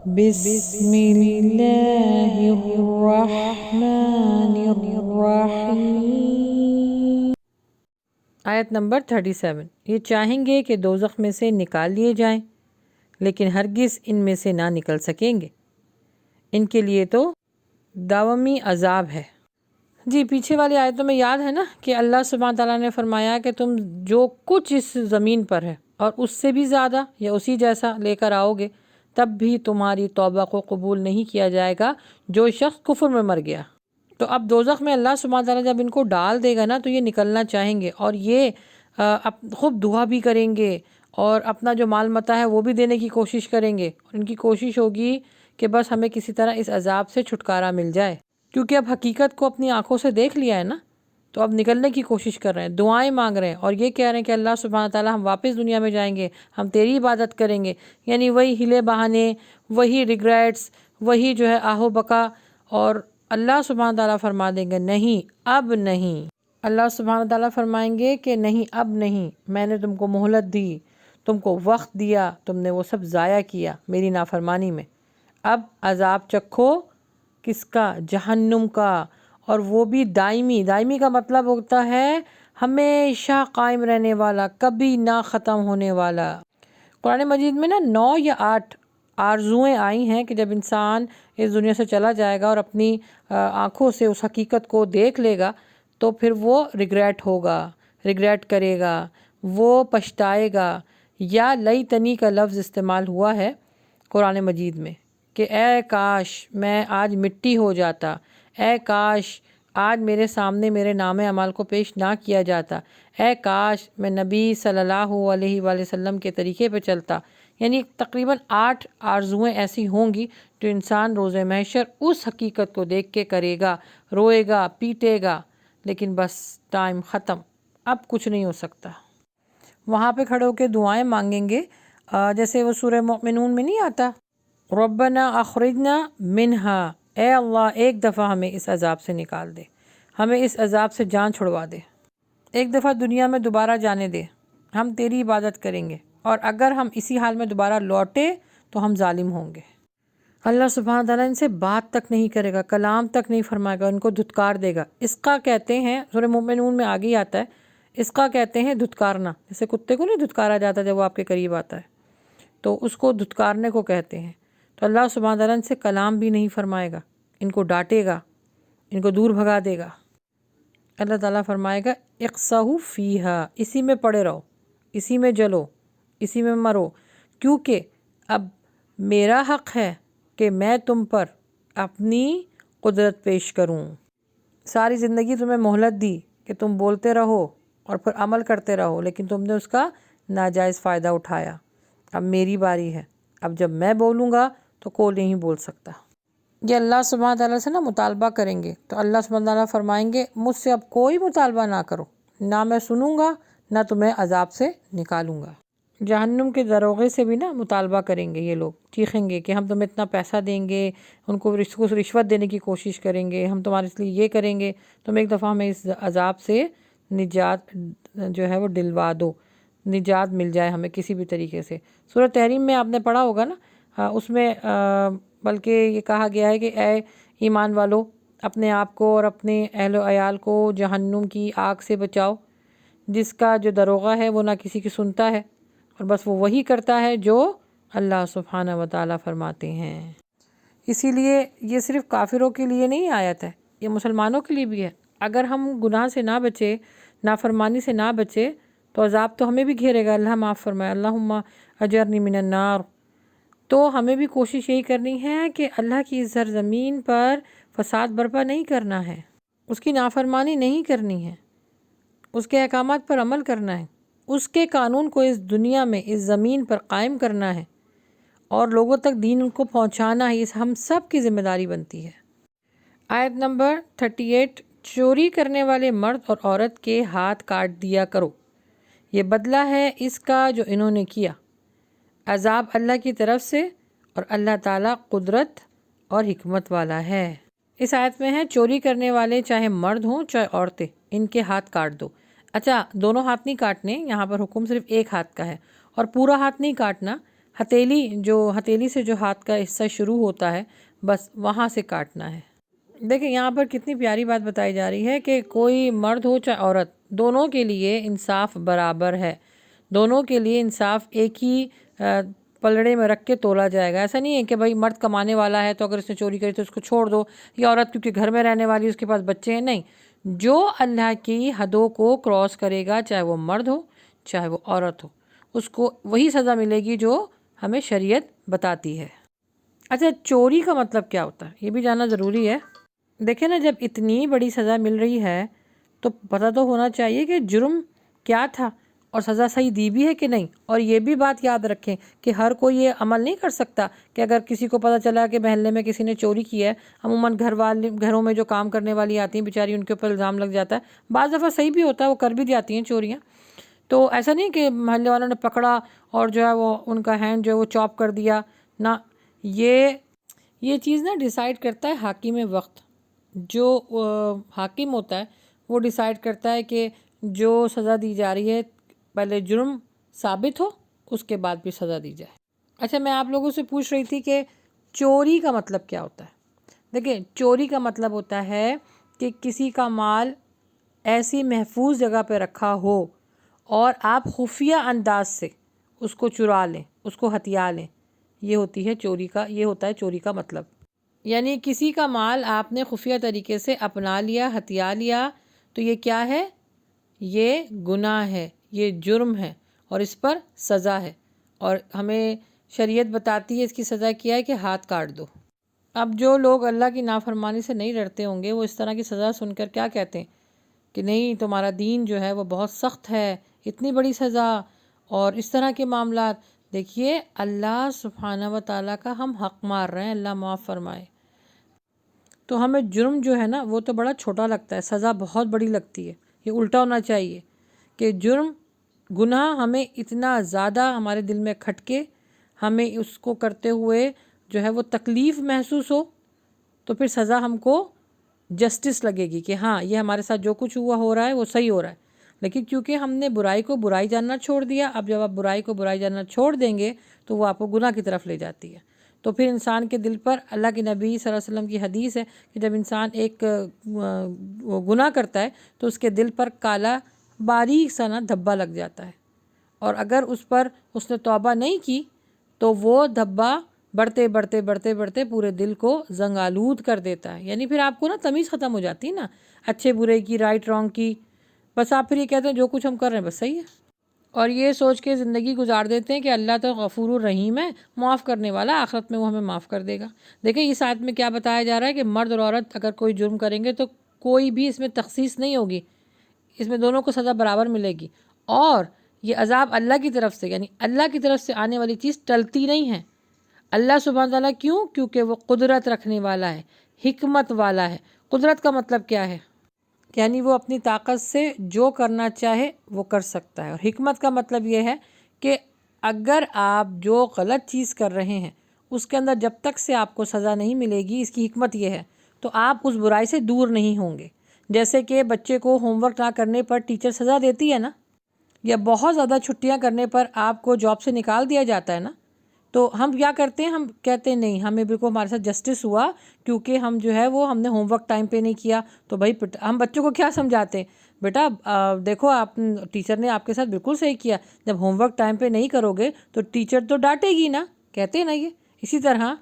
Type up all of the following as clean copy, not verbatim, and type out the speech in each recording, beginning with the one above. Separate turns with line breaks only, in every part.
بسم اللہ الرحمن الرحیم۔ آیت نمبر 37۔ یہ چاہیں گے کہ دوزخ میں سے نکال لیے جائیں لیکن ہرگز ان میں سے نہ نکل سکیں گے، ان کے لیے تو داومی عذاب ہے۔ جی پیچھے والی آیتوں میں یاد ہے نا کہ اللہ سبحانہ تعالیٰ نے فرمایا کہ تم جو کچھ اس زمین پر ہے اور اس سے بھی زیادہ یا اسی جیسا لے کر آؤ گے تب بھی تمہاری توبہ کو قبول نہیں کیا جائے گا جو شخص کفر میں مر گیا۔ تو اب دوزخ میں اللہ سبحانہ تعالیٰ جب ان کو ڈال دے گا نا تو یہ نکلنا چاہیں گے اور یہ خوب دعا بھی کریں گے اور اپنا جو مال متاع ہے وہ بھی دینے کی کوشش کریں گے، اور ان کی کوشش ہوگی کہ بس ہمیں کسی طرح اس عذاب سے چھٹکارا مل جائے، کیونکہ اب حقیقت کو اپنی آنکھوں سے دیکھ لیا ہے نا، تو اب نکلنے کی کوشش کر رہے ہیں، دعائیں مانگ رہے ہیں اور یہ کہہ رہے ہیں کہ اللہ سبحانہ تعالیٰ ہم واپس دنیا میں جائیں گے، ہم تیری عبادت کریں گے، یعنی وہی ہلے بہانے، وہی ریگریٹس، وہی جو ہے آہو بکا، اور اللہ سبحانہ تعالیٰ فرما دیں گے نہیں اب نہیں۔ اللہ سبحانہ تعالیٰ فرمائیں گے کہ نہیں اب نہیں، میں نے تم کو مہلت دی، تم کو وقت دیا، تم نے وہ سب ضائع کیا میری نافرمانی میں، اب عذاب چکھو کس کا؟ جہنم کا، اور وہ بھی دائمی۔ دائمی کا مطلب ہوتا ہے ہمیشہ قائم رہنے والا، کبھی نہ ختم ہونے والا۔ قرآن مجید میں نا 9 یا 8 آرزوئیں آئی ہیں کہ جب انسان اس دنیا سے چلا جائے گا اور اپنی آنکھوں سے اس حقیقت کو دیکھ لے گا تو پھر وہ ریگریٹ ہوگا، ریگریٹ کرے گا، وہ پچھتائے گا، یا لیتنی کا لفظ استعمال ہوا ہے قرآن مجید میں کہ اے کاش میں آج مٹی ہو جاتا، اے کاش آج میرے سامنے میرے نام اعمال کو پیش نہ کیا جاتا، اے کاش میں نبی صلی اللہ علیہ وآلہ وسلم کے طریقے پہ چلتا۔ یعنی تقریباً 8 آرزوئیں ایسی ہوں گی جو انسان روز محشر اس حقیقت کو دیکھ کے کرے گا، روئے گا، پیٹے گا، لیکن بس ٹائم ختم، اب کچھ نہیں ہو سکتا۔ وہاں پہ کھڑے ہو کے دعائیں مانگیں گے، جیسے وہ سورہ مومنون میں نہیں آتا ربنا اخرجنا منہا، اے اللہ ایک دفعہ ہمیں اس عذاب سے نکال دے، ہمیں اس عذاب سے جان چھڑوا دے، ایک دفعہ دنیا میں دوبارہ جانے دے، ہم تیری عبادت کریں گے، اور اگر ہم اسی حال میں دوبارہ لوٹے تو ہم ظالم ہوں گے۔ اللہ سبحانہ تعالیٰ ان سے بات تک نہیں کرے گا، کلام تک نہیں فرمائے گا، ان کو دھتکار دے گا۔ اس کا کہتے ہیں سورہ مومنون میں آگے آتا ہے، اس کا کہتے ہیں دھتکارنا، جیسے کتے کو نہیں دھتکارا جاتا جب وہ آپ کے قریب آتا ہے، تو اس کو دھتکارنے کو کہتے ہیں۔ تو اللہ سبحانہ تعالیٰ ان سے کلام بھی نہیں فرمائے گا، ان کو ڈانٹے گا، ان کو دور بھگا دے گا۔ اللہ تعالیٰ فرمائے گا اقصہوا فیہا، اسی میں پڑے رہو، اسی میں جلو، اسی میں مرو، کیونکہ اب میرا حق ہے کہ میں تم پر اپنی قدرت پیش کروں۔ ساری زندگی تمہیں مہلت دی کہ تم بولتے رہو اور پھر عمل کرتے رہو، لیکن تم نے اس کا ناجائز فائدہ اٹھایا۔ اب میری باری ہے، اب جب میں بولوں گا تو کوئی نہیں بول سکتا۔ یہ اللہ سبحانہ تعالیٰ سے نا مطالبہ کریں گے تو اللہ سبحانہ تعالیٰ فرمائیں گے مجھ سے اب کوئی مطالبہ نہ کرو، نہ میں سنوں گا نہ تمہیں عذاب سے نکالوں گا۔ جہنم کے دروغے سے بھی نا مطالبہ کریں گے، یہ لوگ چیخیں گے کہ ہم تمہیں اتنا پیسہ دیں گے، ان کو رشوت دینے کی کوشش کریں گے، ہم تمہارے اس لیے یہ کریں گے، تم ایک دفعہ ہمیں اس عذاب سے نجات جو ہے وہ دلوا دو، نجات مل جائے ہمیں کسی بھی طریقے سے۔ سورہ تحریم میں آپ نے پڑھا ہوگا نا، اس میں بلکہ یہ کہا گیا ہے کہ اے ایمان والو اپنے آپ کو اور اپنے اہل و عیال کو جہنم کی آگ سے بچاؤ، جس کا جو دروغہ ہے وہ نہ کسی کی سنتا ہے اور بس وہ وہی کرتا ہے جو اللہ سبحانہ و تعالیٰ فرماتے ہیں۔ اسی لیے یہ صرف کافروں کے لیے نہیں آیت ہے، یہ مسلمانوں کے لیے بھی ہے۔ اگر ہم گناہ سے نہ بچے، نافرمانی سے نہ بچے تو عذاب تو ہمیں بھی گھیرے گا، اللہ معاف فرمائے، اللہم اجرنی من النار۔ تو ہمیں بھی کوشش یہی کرنی ہے کہ اللہ کی سرزمین پر فساد برپا نہیں کرنا ہے، اس کی نافرمانی نہیں کرنی ہے، اس کے احکامات پر عمل کرنا ہے، اس کے قانون کو اس دنیا میں اس زمین پر قائم کرنا ہے اور لوگوں تک دین ان کو پہنچانا ہے، یہ ہم سب کی ذمہ داری بنتی ہے۔ آیت نمبر 38، چوری کرنے والے مرد اور عورت کے ہاتھ کاٹ دیا کرو، یہ بدلہ ہے اس کا جو انہوں نے کیا، عذاب اللہ کی طرف سے، اور اللہ تعالیٰ قدرت اور حکمت والا ہے۔ اس آیت میں ہے چوری کرنے والے چاہے مرد ہوں چاہے عورتیں، ان کے ہاتھ کاٹ دو۔ اچھا، دونوں ہاتھ نہیں کاٹنے، یہاں پر حکم صرف ایک ہاتھ کا ہے، اور پورا ہاتھ نہیں کاٹنا، ہتھیلی سے جو ہاتھ کا حصہ شروع ہوتا ہے بس وہاں سے کاٹنا ہے۔ دیکھیں یہاں پر کتنی پیاری بات بتائی جا رہی ہے کہ کوئی مرد ہو چاہے عورت، دونوں کے لیے انصاف برابر ہے، دونوں کے لیے انصاف ایک ہی پلڑے میں رکھ کے تولا جائے گا۔ ایسا نہیں ہے کہ بھائی مرد کمانے والا ہے تو اگر اس نے چوری کری تو اس کو چھوڑ دو، یا عورت کیونکہ گھر میں رہنے والی اس کے پاس بچے ہیں۔ نہیں، جو اللہ کی حدوں کو کراس کرے گا، چاہے وہ مرد ہو چاہے وہ عورت ہو، اس کو وہی سزا ملے گی جو ہمیں شریعت بتاتی ہے۔ اچھا، چوری کا مطلب کیا ہوتا ہے یہ بھی جاننا ضروری ہے۔ دیکھیں نا، جب اتنی بڑی سزا مل رہی ہے تو پتہ تو ہونا چاہیے کہ جرم کیا تھا اور سزا صحیح دی بھی ہے کہ نہیں۔ اور یہ بھی بات یاد رکھیں کہ ہر کوئی یہ عمل نہیں کر سکتا کہ اگر کسی کو پتہ چلا کہ محلے میں کسی نے چوری کی ہے، عموماً گھروں میں جو کام کرنے والی آتی ہیں بیچاری، ان کے اوپر الزام لگ جاتا ہے۔ بعض دفعہ صحیح بھی ہوتا ہے، وہ کر بھی جاتی ہیں چوریاں، تو ایسا نہیں کہ محلے والوں نے پکڑا اور جو ہے وہ ان کا ہینڈ جو ہے وہ چاپ کر دیا۔ نہ، یہ چیز نا ڈیسائیڈ کرتا ہے حاکم وقت۔ جو حاکم ہوتا ہے وہ ڈیسائیڈ کرتا ہے کہ جو سزا دی جا رہی ہے پہلے جرم ثابت ہو، اس کے بعد بھی سزا دی جائے۔ اچھا، میں آپ لوگوں سے پوچھ رہی تھی کہ چوری کا مطلب کیا ہوتا ہے۔ دیکھیں، چوری کا مطلب ہوتا ہے کہ کسی کا مال ایسی محفوظ جگہ پہ رکھا ہو اور آپ خفیہ انداز سے اس کو چرا لیں، اس کو ہتھیا لیں، یہ ہوتا ہے چوری کا مطلب۔ یعنی کسی کا مال آپ نے خفیہ طریقے سے اپنا لیا، ہتھیا لیا، تو یہ کیا ہے؟ یہ گناہ ہے، یہ جرم ہے اور اس پر سزا ہے، اور ہمیں شریعت بتاتی ہے اس کی سزا کیا ہے کہ ہاتھ کاٹ دو۔ اب جو لوگ اللہ کی نافرمانی سے نہیں ڈرتے ہوں گے وہ اس طرح کی سزا سن کر کیا کہتے ہیں کہ نہیں، تمہارا دین جو ہے وہ بہت سخت ہے، اتنی بڑی سزا اور اس طرح کے معاملات۔ دیکھیے، اللہ سبحانہ و تعالیٰ کا ہم حق مار رہے ہیں، اللہ معاف فرمائے، تو ہمیں جرم جو ہے نا وہ تو بڑا چھوٹا لگتا ہے، سزا بہت بڑی لگتی ہے۔ یہ الٹا ہونا چاہیے کہ جرم، گناہ ہمیں اتنا زیادہ ہمارے دل میں کھٹکے، ہمیں اس کو کرتے ہوئے جو ہے وہ تکلیف محسوس ہو، تو پھر سزا ہم کو جسٹس لگے گی کہ ہاں، یہ ہمارے ساتھ جو کچھ ہو رہا ہے وہ صحیح ہو رہا ہے۔ لیکن کیونکہ ہم نے برائی کو برائی جاننا چھوڑ دیا، اب جب آپ برائی کو برائی جاننا چھوڑ دیں گے تو وہ آپ کو گناہ کی طرف لے جاتی ہے۔ تو پھر انسان کے دل پر، اللہ کے نبی صلی اللہ علیہ وسلم کی حدیث ہے کہ جب انسان ایک گناہ کرتا ہے تو اس کے دل پر کالا باریک سا نا دھبا لگ جاتا ہے، اور اگر اس نے توبہ نہیں کی تو وہ دھبا بڑھتے بڑھتے بڑھتے بڑھتے پورے دل کو زنگ آلود کر دیتا ہے۔ یعنی پھر آپ کو نا تمیز ختم ہو جاتی ہے نا، اچھے برے کی، رائٹ رانگ کی، بس آپ پھر یہ کہتے ہیں جو کچھ ہم کر رہے ہیں بس صحیح ہے، اور یہ سوچ کے زندگی گزار دیتے ہیں کہ اللہ تو غفور الرحیم ہے، معاف کرنے والا، آخرت میں وہ ہمیں معاف کر دے گا۔ دیکھیں اس آیت میں کیا بتایا جا رہا ہے کہ مرد اور عورت اگر کوئی جرم کریں گے تو کوئی بھی اس میں تخصیص نہیں ہوگی، اس میں دونوں کو سزا برابر ملے گی، اور یہ عذاب اللہ کی طرف سے، یعنی اللہ کی طرف سے آنے والی چیز ٹلتی نہیں ہے۔ اللہ سبحانہ تعالیٰ کیوں؟ کیونکہ وہ قدرت رکھنے والا ہے، حکمت والا ہے۔ قدرت کا مطلب کیا ہے؟ یعنی وہ اپنی طاقت سے جو کرنا چاہے وہ کر سکتا ہے، اور حکمت کا مطلب یہ ہے کہ اگر آپ جو غلط چیز کر رہے ہیں اس کے اندر جب تک سے آپ کو سزا نہیں ملے گی، اس کی حکمت یہ ہے، تو آپ اس برائی سے دور نہیں ہوں گے۔ جیسے کہ بچے کو ہوم ورک نہ کرنے پر ٹیچر سزا دیتی ہے نا، یا بہت زیادہ چھٹیاں کرنے پر آپ کو جاب سے نکال دیا جاتا ہے نا، تو ہم کیا کرتے ہیں؟ ہم کہتے ہیں نہیں، ہمیں بالکل ہمارے ساتھ جسٹس ہوا کیونکہ ہم جو ہے وہ ہم نے ہوم ورک ٹائم پہ نہیں کیا۔ تو بھائی ہم بچوں کو کیا سمجھاتے ہیں؟ بیٹا دیکھو، آپ ٹیچر نے آپ کے ساتھ بالکل صحیح کیا، جب ہوم ورک ٹائم پہ نہیں کرو گے تو ٹیچر تو ڈانٹے گی نا، کہتے ہیں نا یہ۔ اسی طرح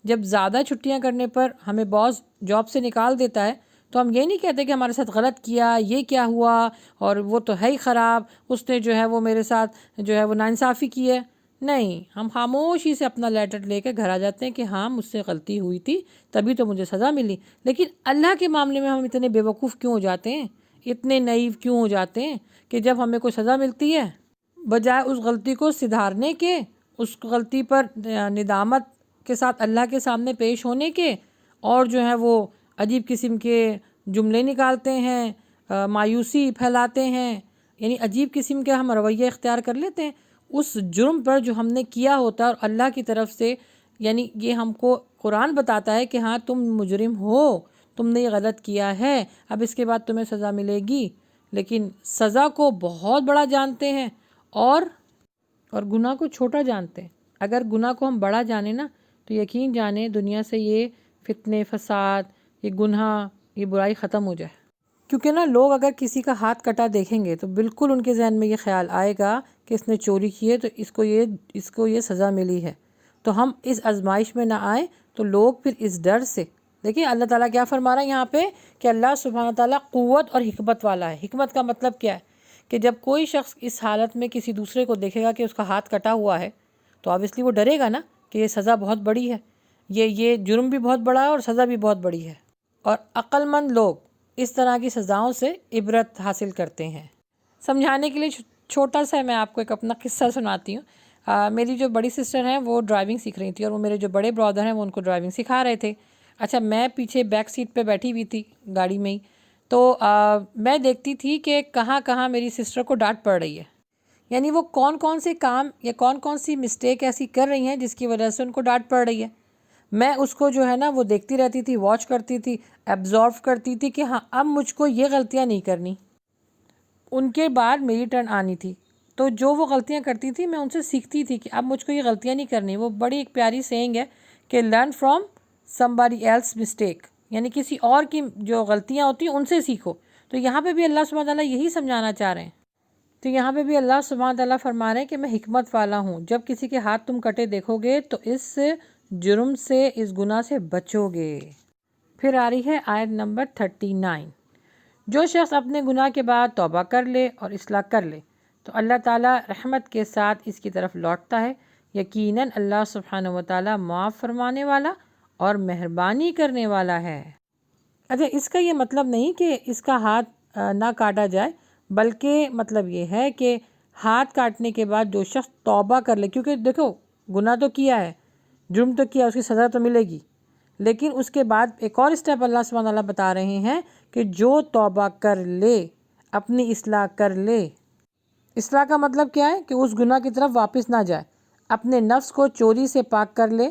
جب زیادہ چھٹیاں کرنے پر ہمیں باس جاب سے نکال دیتا ہے تو ہم یہ نہیں کہتے کہ ہمارے ساتھ غلط کیا، یہ کیا ہوا، اور وہ تو ہے ہی خراب، اس نے جو ہے وہ میرے ساتھ جو ہے وہ ناانصافی کی ہے۔ نہیں، ہم خاموشی سے اپنا لیٹر لے کے گھر آ جاتے ہیں کہ ہاں، مجھ سے غلطی ہوئی تھی، تبھی تو مجھے سزا ملی۔ لیکن اللہ کے معاملے میں ہم اتنے بیوقوف کیوں ہو جاتے ہیں، اتنے نائیو کیوں ہو جاتے ہیں کہ جب ہمیں کوئی سزا ملتی ہے، بجائے اس غلطی کو سدھارنے کے، اس غلطی پر ندامت کے ساتھ اللہ کے سامنے پیش ہونے کے، اور جو ہے وہ عجیب قسم کے جملے نکالتے ہیں، مایوسی پھیلاتے ہیں، یعنی عجیب قسم کا ہم رویہ اختیار کر لیتے ہیں اس جرم پر جو ہم نے کیا ہوتا ہے، اور اللہ کی طرف سے یعنی یہ ہم کو قرآن بتاتا ہے کہ ہاں، تم مجرم ہو، تم نے یہ غلط کیا ہے، اب اس کے بعد تمہیں سزا ملے گی، لیکن سزا کو بہت بڑا جانتے ہیں اور گناہ کو چھوٹا جانتے ہیں۔ اگر گناہ کو ہم بڑا جانیں نا تو یقین جانیں دنیا سے یہ فتنے فساد، یہ گناہ، یہ برائی ختم ہو جائے۔ کیونکہ نا لوگ اگر کسی کا ہاتھ کٹا دیکھیں گے تو بالکل ان کے ذہن میں یہ خیال آئے گا کہ اس نے چوری کی ہے تو اس کو یہ سزا ملی ہے۔ تو ہم اس آزمائش میں نہ آئیں تو لوگ پھر اس ڈر سے، دیکھیں اللہ تعالیٰ کیا فرما رہا ہے یہاں پہ کہ اللہ سبحانہ تعالیٰ قوت اور حکمت والا ہے۔ حکمت کا مطلب کیا ہے کہ جب کوئی شخص اس حالت میں کسی دوسرے کو دیکھے گا کہ اس کا ہاتھ کٹا ہوا ہے تو obviously وہ ڈرے گا نا کہ یہ سزا بہت بڑی ہے، یہ جرم بھی بہت بڑا ہے اور سزا بھی بہت بڑی ہے۔ اور عقل مند لوگ اس طرح کی سزاؤں سے عبرت حاصل کرتے ہیں۔ سمجھانے کے لیے چھوٹا سا میں آپ کو ایک اپنا قصہ سناتی ہوں۔ میری جو بڑی سسٹر ہیں وہ ڈرائیونگ سیکھ رہی تھی اور وہ میرے جو بڑے برادر ہیں وہ ان کو ڈرائیونگ سکھا رہے تھے۔ اچھا میں پیچھے بیک سیٹ پہ بیٹھی ہوئی تھی گاڑی میں ہی، تو میں دیکھتی تھی کہ کہاں کہاں میری سسٹر کو ڈانٹ پڑ رہی ہے، یعنی وہ کون کون سے کام یا کون کون سی مسٹیک ایسی کر رہی ہیں جس کی وجہ سے ان کو ڈانٹ پڑ رہی ہے۔ میں اس کو جو ہے نا وہ دیکھتی رہتی تھی، واچ کرتی تھی، ایبزارو کرتی تھی کہ ہاں اب مجھ کو یہ غلطیاں نہیں کرنی۔ ان کے بعد میری ٹرن آنی تھی، تو جو وہ غلطیاں کرتی تھی میں ان سے سیکھتی تھی کہ اب مجھ کو یہ غلطیاں نہیں کرنی۔ وہ بڑی ایک پیاری سینگ ہے کہ learn from somebody else mistake، یعنی کسی اور کی جو غلطیاں ہوتی ہیں ان سے سیکھو۔ تو یہاں پہ بھی اللہ سبحانہ تعالیٰ یہی سمجھانا چاہ رہے ہیں۔ تو یہاں پہ بھی اللہ سبحانہ تعالیٰ فرما رہے ہیں کہ میں حکمت والا ہوں، جب کسی کے ہاتھ تم کٹے دیکھو گے تو اس جرم سے، اس گناہ سے بچو گے۔ پھر آ رہی ہے آیت نمبر 39۔ جو شخص اپنے گناہ کے بعد توبہ کر لے اور اصلاح کر لے تو اللہ تعالیٰ رحمت کے ساتھ اس کی طرف لوٹتا ہے، یقیناً اللہ سبحانہ و تعالیٰ معاف فرمانے والا اور مہربانی کرنے والا ہے۔ اچھا اس کا یہ مطلب نہیں کہ اس کا ہاتھ نہ کاٹا جائے، بلکہ مطلب یہ ہے کہ ہاتھ کاٹنے کے بعد جو شخص توبہ کر لے، کیونکہ دیکھو گناہ تو کیا ہے، جرم تو کیا، اس کی سزا تو ملے گی، لیکن اس کے بعد ایک اور اسٹیپ اللہ سبحانہ تعالیٰ بتا رہے ہیں کہ جو توبہ کر لے، اپنی اصلاح کر لے۔ اصلاح کا مطلب کیا ہے کہ اس گناہ کی طرف واپس نہ جائے، اپنے نفس کو چوری سے پاک کر لے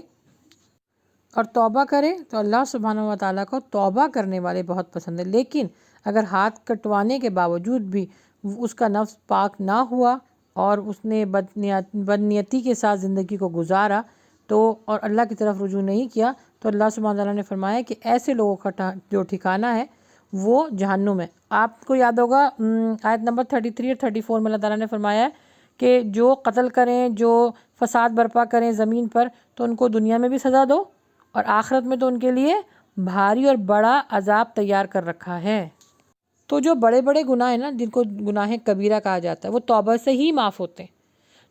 اور توبہ کرے تو اللہ سبحانہ و تعالیٰ کو توبہ کرنے والے بہت پسند ہے۔ لیکن اگر ہاتھ کٹوانے کے باوجود بھی اس کا نفس پاک نہ ہوا اور اس نے بدنیتی کے ساتھ زندگی کو گزارا تو اور اللہ کی طرف رجوع نہیں کیا تو اللہ سبحانہ تعالیٰ نے فرمایا کہ ایسے لوگوں کا جو ٹھکانہ ہے وہ جہنم ہے۔ آپ کو یاد ہوگا آیت نمبر 33 اور 34 میں اللہ تعالیٰ نے فرمایا ہے کہ جو قتل کریں، جو فساد برپا کریں زمین پر تو ان کو دنیا میں بھی سزا دو اور آخرت میں تو ان کے لیے بھاری اور بڑا عذاب تیار کر رکھا ہے۔ تو جو بڑے بڑے گناہ ہیں نا، جن کو گناہ کبیرہ کہا جاتا ہے، وہ توبہ سے ہی معاف ہوتے ہیں۔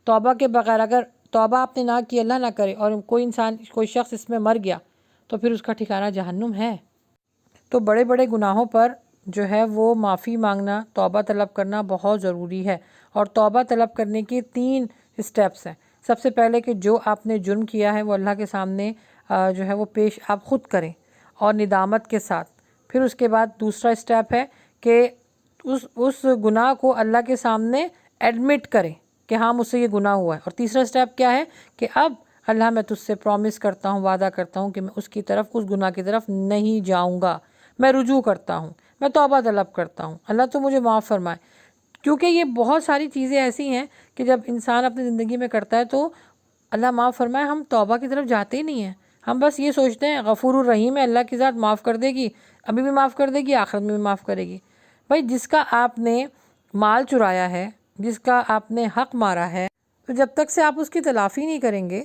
توبہ کے بغیر اگر توبہ آپ نے نہ کی، اللہ نہ کرے، اور کوئی شخص اس میں مر گیا تو پھر اس کا ٹھکانہ جہنم ہے۔ تو بڑے بڑے گناہوں پر جو ہے وہ معافی مانگنا، توبہ طلب کرنا بہت ضروری ہے۔ اور توبہ طلب کرنے کے 3 اسٹیپس ہیں۔ سب سے پہلے کہ جو آپ نے جرم کیا ہے وہ اللہ کے سامنے جو ہے وہ پیش آپ خود کریں اور ندامت کے ساتھ۔ پھر اس کے بعد دوسرا اسٹیپ ہے کہ اس گناہ کو اللہ کے سامنے ایڈمٹ کریں کہ ہاں مجھ سے یہ گناہ ہوا ہے۔ اور تیسرا اسٹیپ کیا ہے کہ اب اللہ میں تجھ سے پرومس کرتا ہوں، وعدہ کرتا ہوں کہ میں اس گناہ کی طرف نہیں جاؤں گا، میں رجوع کرتا ہوں، میں توبہ طلب کرتا ہوں، اللہ تو مجھے معاف فرمائے۔ کیونکہ یہ بہت ساری چیزیں ایسی ہیں کہ جب انسان اپنی زندگی میں کرتا ہے تو اللہ معاف فرمائے ہم توبہ کی طرف جاتے ہی نہیں ہیں۔ ہم بس یہ سوچتے ہیں غفور الرحیم ہے، اللہ کی ذات معاف کر دے گی، ابھی بھی معاف کر دے گی، آخرت میں بھی معاف کرے گی۔ بھائی جس کا آپ نے مال چرایا ہے، جس کا آپ نے حق مارا ہے، تو جب تک سے آپ اس کی تلافی نہیں کریں گے،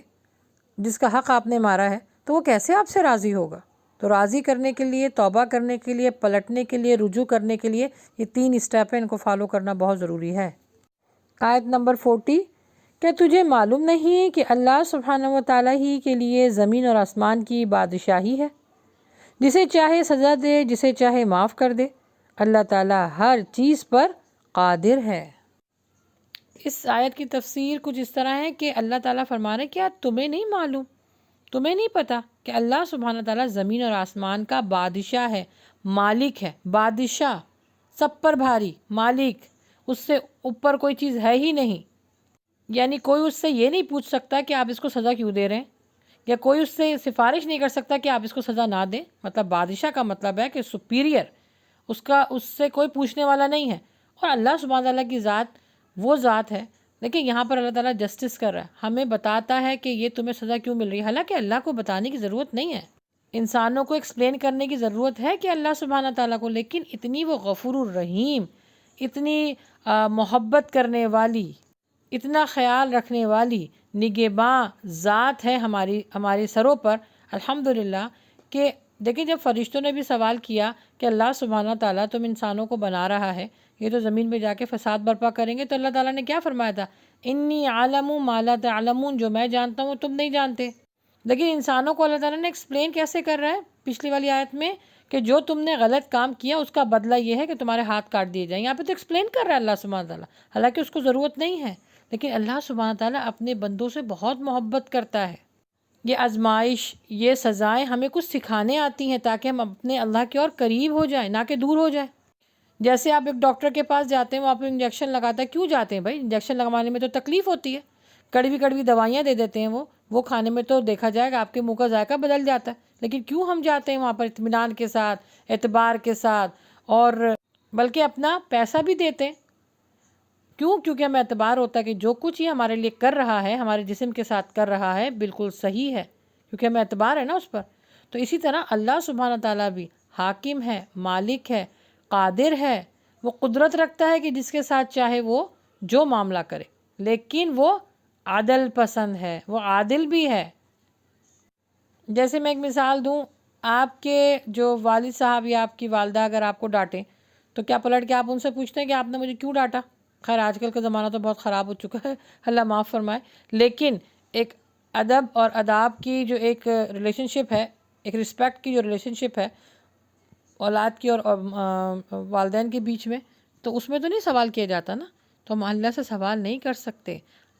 جس کا حق آپ نے مارا ہے، تو وہ کیسے آپ سے راضی ہوگا؟ تو راضی کرنے کے لیے، توبہ کرنے کے لیے، پلٹنے کے لیے، رجوع کرنے کے لیے یہ 3 اسٹیپ ہیں، ان کو فالو کرنا بہت ضروری ہے۔ آیت نمبر 40۔ کیا تجھے معلوم نہیں کہ اللہ سبحانہ و تعالیٰ ہی کے لیے زمین اور آسمان کی بادشاہی ہے؟ جسے چاہے سزا دے، جسے چاہے معاف کر دے، اللہ تعالیٰ ہر چیز پر قادر ہے۔ اس آیت کی تفسیر کچھ اس طرح ہے کہ اللہ تعالیٰ فرما رہے ہیں کیا تمہیں نہیں معلوم، تمہیں نہیں پتا کہ اللہ سبحانہ تعالیٰ زمین اور آسمان کا بادشاہ ہے، مالک ہے۔ بادشاہ، سب پر بھاری، مالک، اس سے اوپر کوئی چیز ہے ہی نہیں۔ یعنی کوئی اس سے یہ نہیں پوچھ سکتا کہ آپ اس کو سزا کیوں دے رہے ہیں، یا کوئی اس سے سفارش نہیں کر سکتا کہ آپ اس کو سزا نہ دیں۔ مطلب بادشاہ کا مطلب ہے کہ سپیریئر، اس سے کوئی پوچھنے والا نہیں ہے۔ اور اللہ سبحانہ تعالیٰ کی ذات وہ ذات ہے لیکن یہاں پر اللہ تعالیٰ جسٹس کر رہا ہے، ہمیں بتاتا ہے کہ یہ تمہیں سزا کیوں مل رہی ہے، حالانکہ اللہ کو بتانے کی ضرورت نہیں ہے، انسانوں کو ایکسپلین کرنے کی ضرورت ہے کہ اللہ سبحانہ تعالیٰ کو، لیکن اتنی وہ غفور الرحیم، اتنی محبت کرنے والی، اتنا خیال رکھنے والی نگہباں ذات ہے ہمارے سروں پر الحمدللہ، کہ دیکھیں جب فرشتوں نے بھی سوال کیا کہ اللہ سبحانہ تعالیٰ تم انسانوں کو بنا رہا ہے، یہ تو زمین پہ جا کے فساد برپا کریں گے، تو اللہ تعالیٰ نے کیا فرمایا تھا؟ انی عالم ما لا تعلمون، جو میں جانتا ہوں تم نہیں جانتے۔ لیکن انسانوں کو اللہ تعالیٰ نے ایکسپلین کیسے کر رہا ہے پچھلی والی آیت میں کہ جو تم نے غلط کام کیا اس کا بدلہ یہ ہے کہ تمہارے ہاتھ کاٹ دیے جائیں۔ یہاں پہ تو ایکسپلین کر رہا ہے اللہ سبحانہ تعالیٰ، حالانکہ اس کو ضرورت نہیں ہے، لیکن اللہ سبحانہ تعالیٰ اپنے بندوں سے بہت محبت کرتا ہے۔ یہ آزمائش، یہ سزائیں ہمیں کچھ سکھانے آتی ہیں تاکہ ہم اپنے اللہ کے اور قریب ہو جائیں، نہ کہ دور ہو جائیں۔ جیسے آپ ایک ڈاکٹر کے پاس جاتے ہیں، وہ آپ کو انجیکشن لگاتا ہے، کیوں جاتے ہیں بھائی؟ انجیکشن لگوانے میں تو تکلیف ہوتی ہے، کڑوی کڑوی دوائیاں دے دیتے ہیں، وہ کھانے میں تو دیکھا جائے گا آپ کے منہ کا ذائقہ بدل جاتا ہے، لیکن کیوں ہم جاتے ہیں وہاں پر اطمینان کے ساتھ، اعتبار کے ساتھ، اور بلکہ اپنا پیسہ بھی دیتے ہیں؟ کیوں؟ کیونکہ ہمیں اعتبار ہوتا ہے کہ جو کچھ یہ ہمارے لیے کر رہا ہے، ہمارے جسم کے ساتھ کر رہا ہے، بالکل صحیح ہے، کیونکہ ہمیں اعتبار ہے نا اس پر۔ تو اسی طرح اللہ سبحانہ تعالیٰ بھی حاکم ہے، مالک ہے، قادر ہے، وہ قدرت رکھتا ہے کہ جس کے ساتھ چاہے وہ جو معاملہ کرے، لیکن وہ عدل پسند ہے، وہ عادل بھی ہے۔ جیسے میں ایک مثال دوں، آپ کے جو والد صاحب یا آپ کی والدہ اگر آپ کو ڈانٹیں تو کیا پلٹ کے آپ ان سے پوچھتے ہیں کہ آپ نے مجھے کیوں ڈانٹا؟ خیر آج کل کا زمانہ تو بہت خراب ہو چکا ہے، اللہ معاف فرمائے، لیکن ایک ادب اور آداب کی جو ایک ریلیشن شپ ہے، ایک رسپیکٹ کی جو ریلیشن شپ ہے اولاد کی اور والدین کے بیچ میں، تو اس میں تو نہیں سوال کیا جاتا نا، تو ہم اللہ سے سوال نہیں کر سکتے۔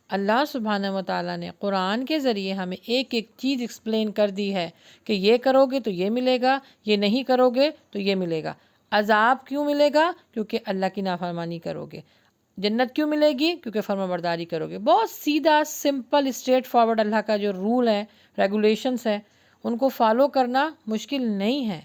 اللہ سبحانہ و تعالیٰ نے قرآن کے ذریعے ہمیں ایک ایک چیز ایکسپلین کر دی ہے کہ یہ کرو گے تو یہ ملے گا، یہ نہیں کرو گے تو یہ ملے گا۔ عذاب کیوں ملے گا؟ کیونکہ اللہ کی نافرمانی کرو گے۔ جنت کیوں ملے گی؟ کیونکہ فرما برداری کرو گے۔ بہت سیدھا، سمپل، اسٹریٹ فارورڈ اللہ کا جو رول ہے، ریگولیشنز ہیں، ان کو فالو کرنا مشکل نہیں ہے۔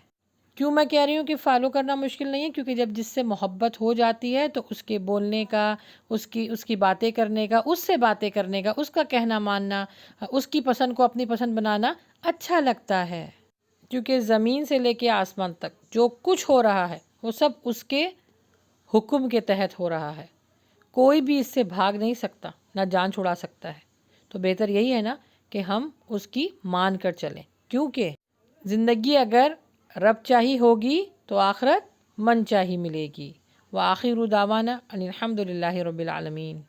کیوں میں کہہ رہی ہوں کہ فالو کرنا مشکل نہیں ہے؟ کیونکہ جب جس سے محبت ہو جاتی ہے تو اس کے بولنے کا، اس کی باتیں کرنے کا، اس سے باتیں کرنے کا، اس کا کہنا ماننا، اس کی پسند کو اپنی پسند بنانا اچھا لگتا ہے، کیونکہ زمین سے لے کے آسمان تک جو کچھ ہو رہا ہے وہ سب اس کے حکم کے تحت ہو رہا ہے، کوئی بھی اس سے بھاگ نہیں سکتا، نہ جان چھڑا سکتا ہے۔ تو بہتر یہی ہے نا کہ ہم اس کی مان کر چلیں، کیونکہ زندگی اگر رب چاہی ہوگی تو آخرت من چاہی ملے گی۔ وآخر دعوانا ان الحمد للہ رب العالمین۔